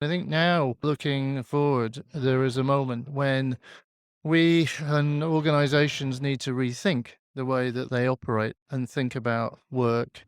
I think now, looking forward, there is a moment when we and organizations need to rethink the way that they operate and think about work.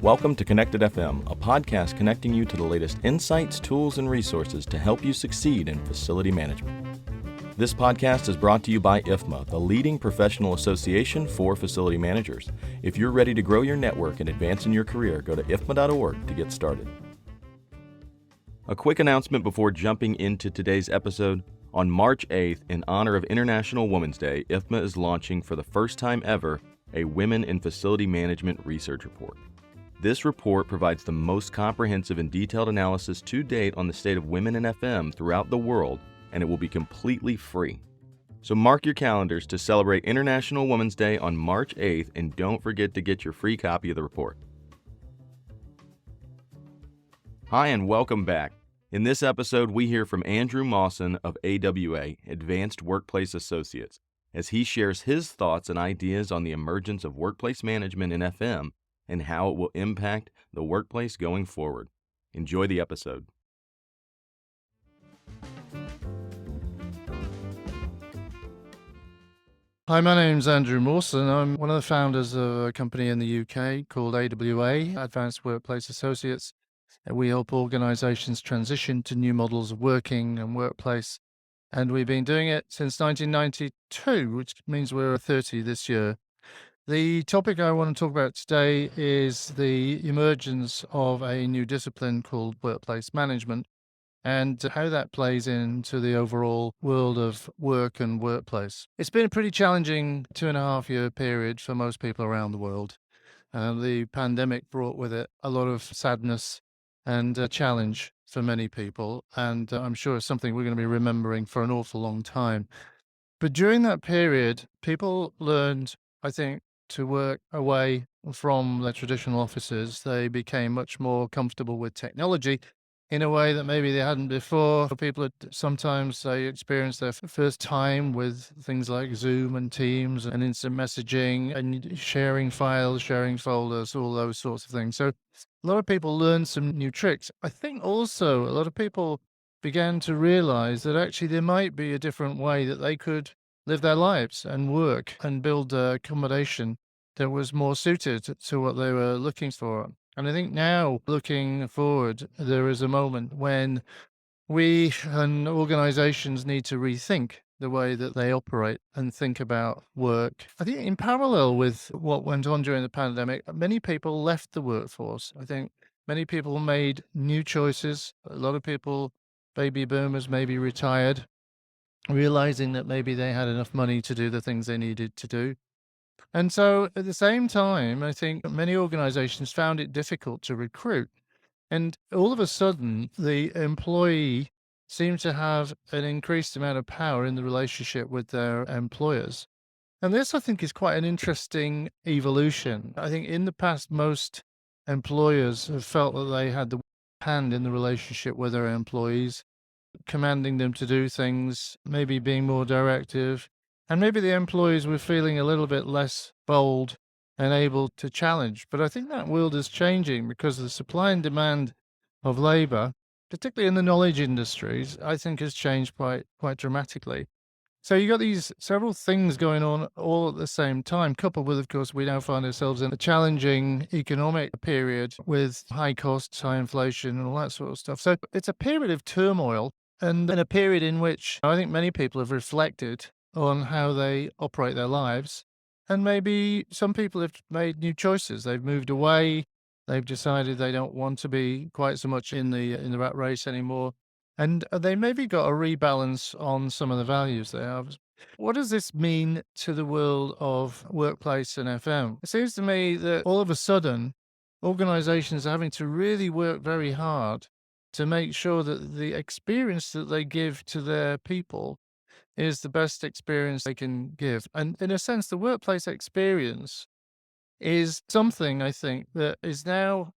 Welcome to Connected FM, a podcast connecting you to the latest insights, tools, and resources to help you succeed in facility management. This podcast is brought to you by IFMA, the leading professional association for facility managers. If you're ready to grow your network and advance in your career, go to ifma.org to get started. A quick announcement before jumping into today's episode. On March 8th, in honor of International Women's Day, IFMA is launching for the first time ever a Women in Facility Management Research Report. This report provides the most comprehensive and detailed analysis to date on the state of women in FM throughout the world, and it will be completely free. So mark your calendars to celebrate International Women's Day on March 8th, and don't forget to get your free copy of the report. Hi, and welcome back. In this episode, we hear from Andrew Mawson of AWA, Advanced Workplace Associates, as he shares his thoughts and ideas on the emergence of workplace management in FM and how it will impact the workplace going forward. Enjoy the episode. Hi, my name's Andrew Mawson. I'm one of the founders of a company in the UK called AWA, Advanced Workplace Associates. We help organizations transition to new models of working and workplace. And we've been doing it since 1992, which means we're 30 this year. The topic I want to talk about today is the emergence of a new discipline called workplace management and how that plays into the overall world of work and workplace. It's been a pretty challenging 2.5-year period for most people around the world. The pandemic brought with it a lot of sadness and a challenge for many people, and I'm sure it's something we're going to be remembering for an awful long time. But during that period, people learned, I think, to work away from their traditional offices. They became much more comfortable with technology in a way that maybe they hadn't before. People had sometimes they experienced their first time with things like Zoom and Teams and instant messaging and sharing files, sharing folders, all those sorts of things. So a lot of people learned some new tricks. I think also a lot of people began to realize that actually there might be a different way that they could live their lives and work and build accommodation that was more suited to what they were looking for. And I think now, looking forward, there is a moment when we and organizations need to rethink the way that they operate and think about work. I think in parallel with what went on during the pandemic, many people left the workforce. I think many people made new choices. A lot of people, baby boomers, maybe retired, realizing that maybe they had enough money to do the things they needed to do. And so at the same time, I think many organizations found it difficult to recruit. And all of a sudden, the employee seemed to have an increased amount of power in the relationship with their employers. And this, I think, is quite an interesting evolution. I think in the past, most employers have felt that they had the hand in the relationship with their employees, commanding them to do things, maybe being more directive. And maybe the employees were feeling a little bit less bold and able to challenge. But I think that world is changing because the supply and demand of labor, particularly in the knowledge industries, I think has changed quite dramatically. So you got these several things going on all at the same time, coupled with, of course, we now find ourselves in a challenging economic period with high costs, high inflation, and all that sort of stuff. So it's a period of turmoil and a period in which I think many people have reflected on how they operate their lives. And maybe some people have made new choices. They've moved away. They've decided they don't want to be quite so much in the rat race anymore. And they maybe got a rebalance on some of the values they have. What does this mean to the world of workplace and FM? It seems to me that all of a sudden, organizations are having to really work very hard to make sure that the experience that they give to their people is the best experience they can give. And in a sense, the workplace experience is something I think that is now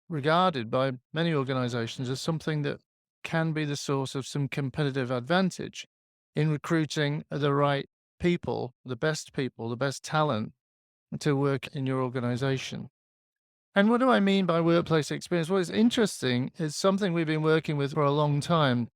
regarded by many organizations as something that can be the source of some competitive advantage in recruiting the right people, the best talent to work in your organization. And what do I mean by workplace experience? Well, it's interesting. It's something we've been working with for a long time.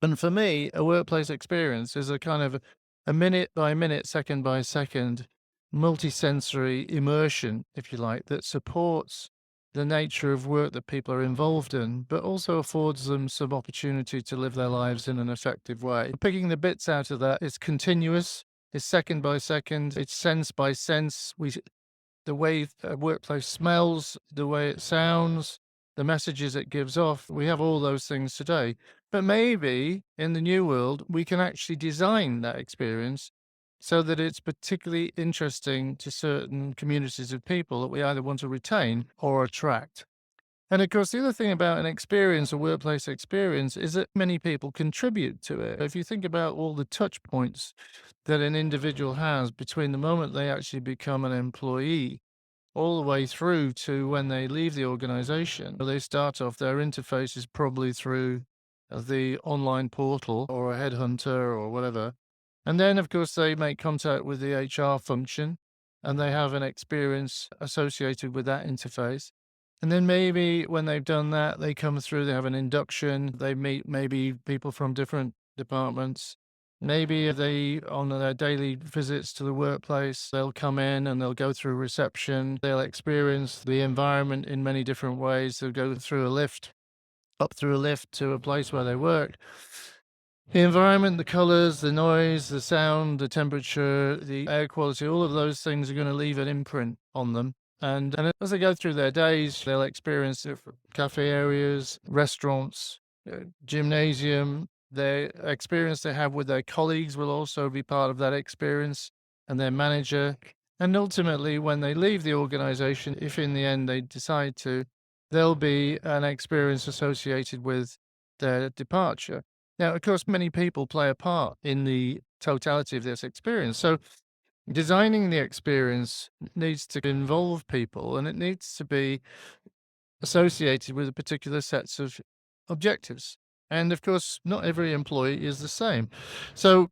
And for me, a workplace experience is a kind of a minute by minute, second by second, multi-sensory immersion, if you like, that supports the nature of work that people are involved in, but also affords them some opportunity to live their lives in an effective way. Picking the bits out of that is continuous, it's second by second, it's sense by sense. The way a workplace smells, the way it sounds, the messages it gives off. We have all those things today. But maybe in the new world, we can actually design that experience so that it's particularly interesting to certain communities of people that we either want to retain or attract. And of course, the other thing about an experience, a workplace experience, is that many people contribute to it. If you think about all the touch points that an individual has between the moment they actually become an employee all the way through to when they leave the organization, they start off, their interface is probably through the online portal or a headhunter or whatever. And then, of course, they make contact with the HR function and they have an experience associated with that interface. And then maybe when they've done that, they come through, they have an induction, they meet maybe people from different departments. Maybe they, on their daily visits to the workplace, they'll come in and they'll go through reception. They'll experience the environment in many different ways. They'll go through a lift, up through a lift to a place where they work. The environment, the colors, the noise, the sound, the temperature, the air quality, all of those things are going to leave an imprint on them. And as they go through their days, they'll experience different cafe areas, restaurants, gymnasium. The experience they have with their colleagues will also be part of that experience, and their manager. And ultimately, when they leave the organization, if in the end they decide to, there'll be an experience associated with their departure. Now, of course, many people play a part in the totality of this experience. So designing the experience needs to involve people, and it needs to be associated with a particular sets of objectives. And of course, not every employee is the same. So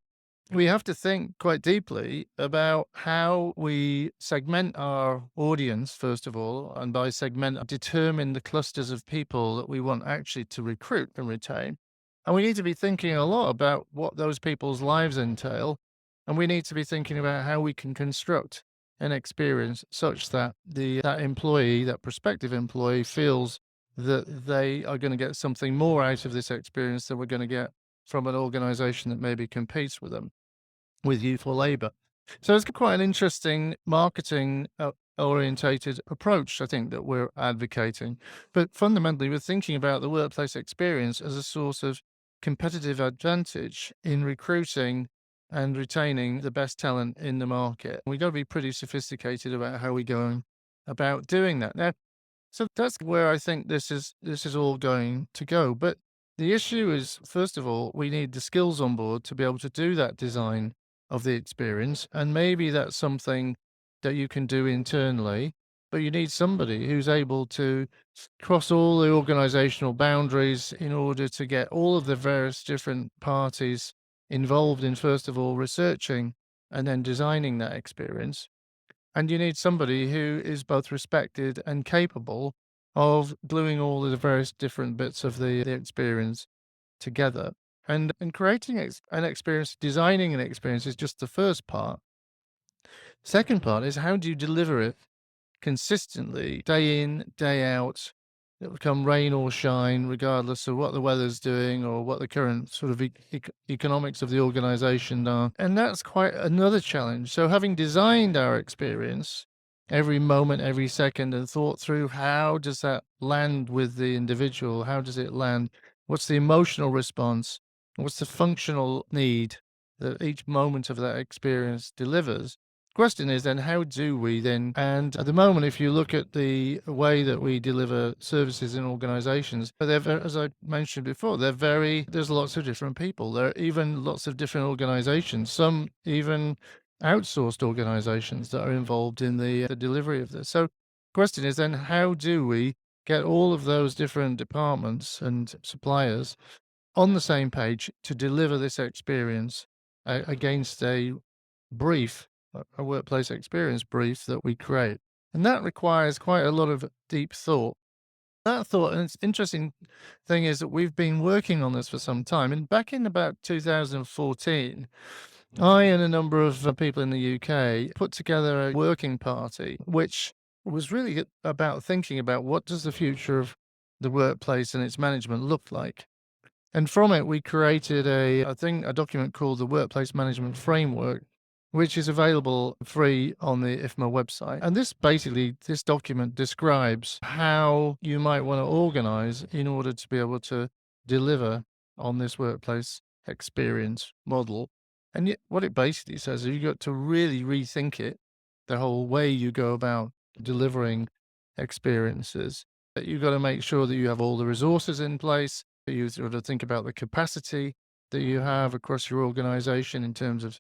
we have to think quite deeply about how we segment our audience, first of all, and by segment, determine the clusters of people that we want actually to recruit and retain. And we need to be thinking a lot about what those people's lives entail. And we need to be thinking about how we can construct an experience such that that employee, that prospective employee, feels that they are going to get something more out of this experience than we're going to get from an organization that maybe competes with them, with youthful labor. So it's quite an interesting marketing orientated approach, I think, that we're advocating. But fundamentally, we're thinking about the workplace experience as a source of competitive advantage in recruiting and retaining the best talent in the market. We've got to be pretty sophisticated about how we go about doing that. Now, so that's where I think this is all going to go. But the issue is, first of all, we need the skills on board to be able to do that design of the experience. And maybe that's something that you can do internally, but you need somebody who's able to cross all the organizational boundaries in order to get all of the various different parties involved in, first of all, researching and then designing that experience. And you need somebody who is both respected and capable of gluing all of the various different bits of the experience together. And creating an experience, designing an experience is just the first part. Second part is, how do you deliver it consistently, day in, day out? It will come rain or shine, regardless of what the weather's doing or what the current sort of economics of the organization are. And that's quite another challenge. So having designed our experience every moment, every second, and thought through how does that land with the individual? How does it land? What's the emotional response? What's the functional need that each moment of that experience delivers? Question is then, how do we then, and at the moment, if you look at the way that we deliver services in organizations, as I mentioned before, there's lots of different people. There are even lots of different organizations, some even outsourced organizations that are involved in the delivery of this. So question is then, how do we get all of those different departments and suppliers on the same page to deliver this experience against a brief, a workplace experience brief that we create. And that requires quite a lot of deep thought. That thought, and it's interesting thing is that we've been working on this for some time. And back in about 2014, I and a number of people in the UK put together a working party, which was really about thinking about what does the future of the workplace and its management look like. And from it, we created a document called the Workplace Management Framework, which is available free on the IFMA website. And this document describes how you might want to organize in order to be able to deliver on this workplace experience model. And yet, what it basically says is you've got to really rethink it, the whole way you go about delivering experiences. That you've got to make sure that you have all the resources in place. You sort of think about the capacity that you have across your organization in terms of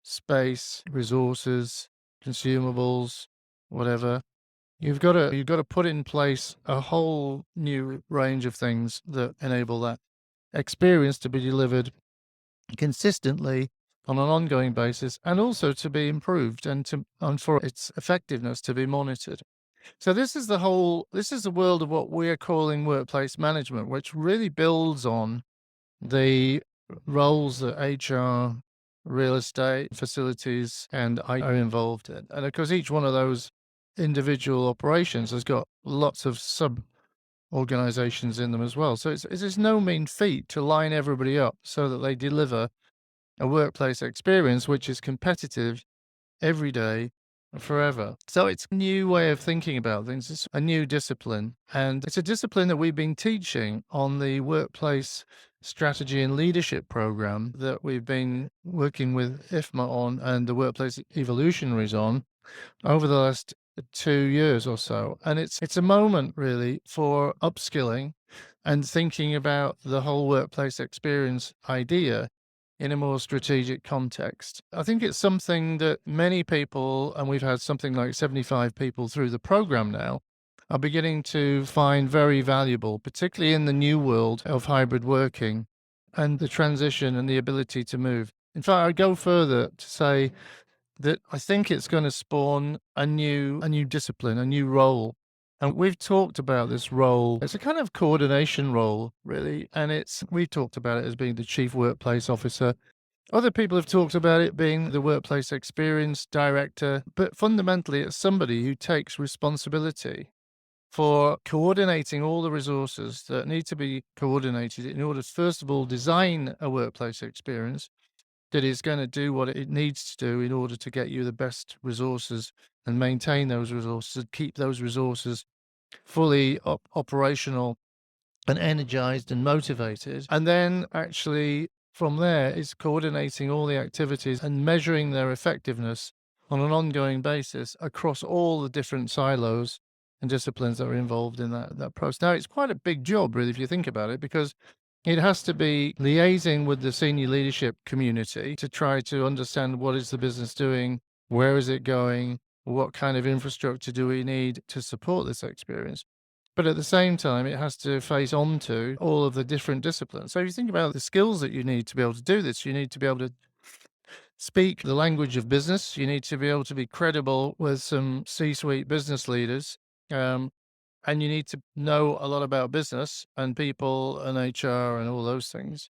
space, resources, consumables, whatever. You've got to put in place a whole new range of things that enable that experience to be delivered consistently on an ongoing basis, and also to be improved and for its effectiveness to be monitored. So this is the world of what we're calling workplace management, which really builds on the roles that HR, real estate, facilities, and I are involved in. And of course, each one of those individual operations has got lots of sub organizations in them as well. So it's no mean feat to line everybody up so that they deliver a workplace experience which is competitive every day, forever. So it's a new way of thinking about things. It's a new discipline. And it's a discipline that we've been teaching on the workplace strategy and leadership program that we've been working with IFMA on and the workplace evolutionaries on over the last 2 years or so. And it's a moment really for upskilling and thinking about the whole workplace experience idea in a more strategic context. I think it's something that many people, and we've had something like 75 people through the program now, are beginning to find very valuable, particularly in the new world of hybrid working and the transition and the ability to move. In fact, I'd go further to say that I think it's going to spawn a new discipline, a new role. And we've talked about this role. It's a kind of coordination role, really. And we've talked about it as being the chief workplace officer. Other people have talked about it being the workplace experience director. But fundamentally, it's somebody who takes responsibility for coordinating all the resources that need to be coordinated in order to, first of all, design a workplace experience that is going to do what it needs to do in order to get you the best resources and maintain those resources and keep those resources fully operational and energized and motivated. And then actually from there is coordinating all the activities and measuring their effectiveness on an ongoing basis across all the different silos and disciplines that are involved in that process. Now, it's quite a big job, really, if you think about it, because it has to be liaising with the senior leadership community to try to understand what is the business doing, where is it going, what kind of infrastructure do we need to support this experience. But at the same time, it has to face on to all of the different disciplines. So if you think about the skills that you need to be able to do this, you need to be able to speak the language of business. You need to be able to be credible with some C-suite business leaders. And you need to know a lot about business and people and HR and all those things.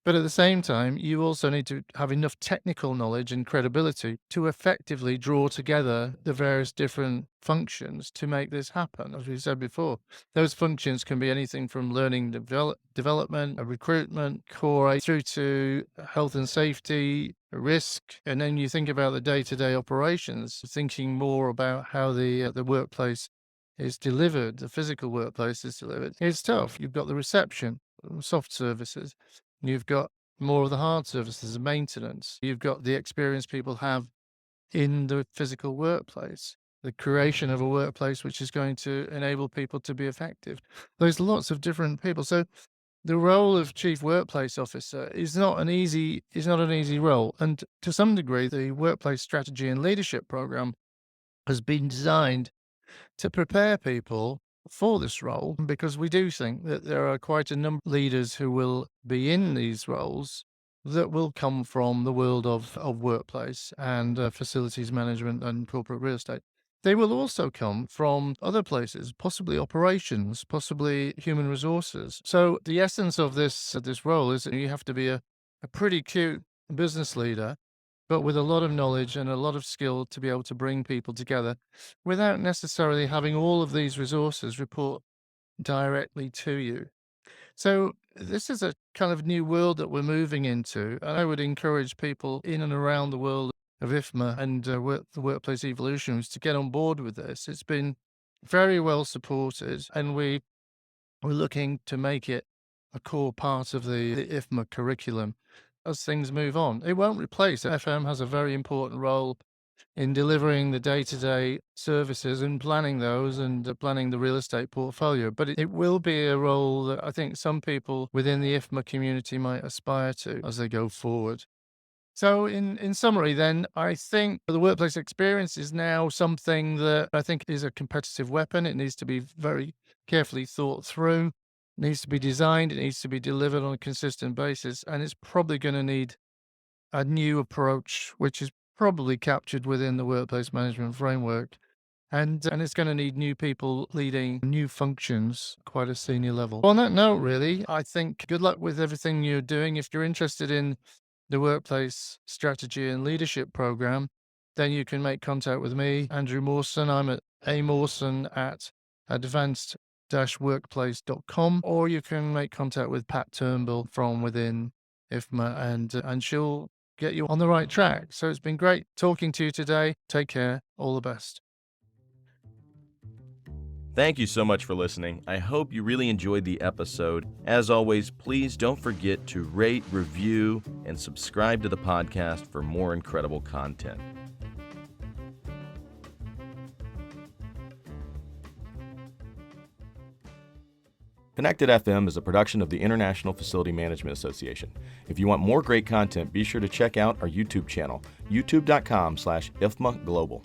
But at the same time, you also need to have enough technical knowledge and credibility to effectively draw together the various different functions to make this happen. As we said before, those functions can be anything from learning development, recruitment, core, through to health and safety, risk. And then you think about the day-to-day operations, thinking more about how the workplace is delivered, the physical workplace is delivered. It's tough. You've got the reception, soft services. You've got more of the hard services, maintenance. You've got the experience people have in the physical workplace, the creation of a workplace which is going to enable people to be effective. There's lots of different people. So the role of chief workplace officer is not an easy role. And to some degree, the workplace strategy and leadership program has been designed to prepare people for this role, because we do think that there are quite a number of leaders who will be in these roles that will come from the world of workplace and facilities management and corporate real estate. They will also come from other places, possibly operations, possibly human resources. So the essence of this role is that you have to be a pretty cute business leader, but with a lot of knowledge and a lot of skill to be able to bring people together without necessarily having all of these resources report directly to you. So this is a kind of new world that we're moving into, and I would encourage people in and around the world of IFMA and the workplace evolutions to get on board with this. It's been very well supported, and we're looking to make it a core part of the IFMA curriculum as things move on. It won't replace it. FM has a very important role in delivering the day-to-day services and planning those and planning the real estate portfolio. But it will be a role that I think some people within the IFMA community might aspire to as they go forward. So in summary then, I think the workplace experience is now something that I think is a competitive weapon. It needs to be very carefully thought through, it needs to be designed, it needs to be delivered on a consistent basis, and it's probably going to need a new approach, which is probably captured within the workplace management framework. And it's going to need new people leading new functions, quite a senior level. On that note, really, I think good luck with everything you're doing. If you're interested in the workplace strategy and leadership program, then you can make contact with me, Andrew Mawson. I'm at amawson@advanced-workplace.com, or you can make contact with Pat Turnbull from within IFMA, and she'll get you on the right track. So it's been great talking to you today. Take care. All the best. Thank you so much for listening. I hope you really enjoyed the episode. As always, please don't forget to rate, review, and subscribe to the podcast for more incredible content. Connected FM is a production of the International Facility Management Association. If you want more great content, be sure to check out our YouTube channel, youtube.com/IFMA Global.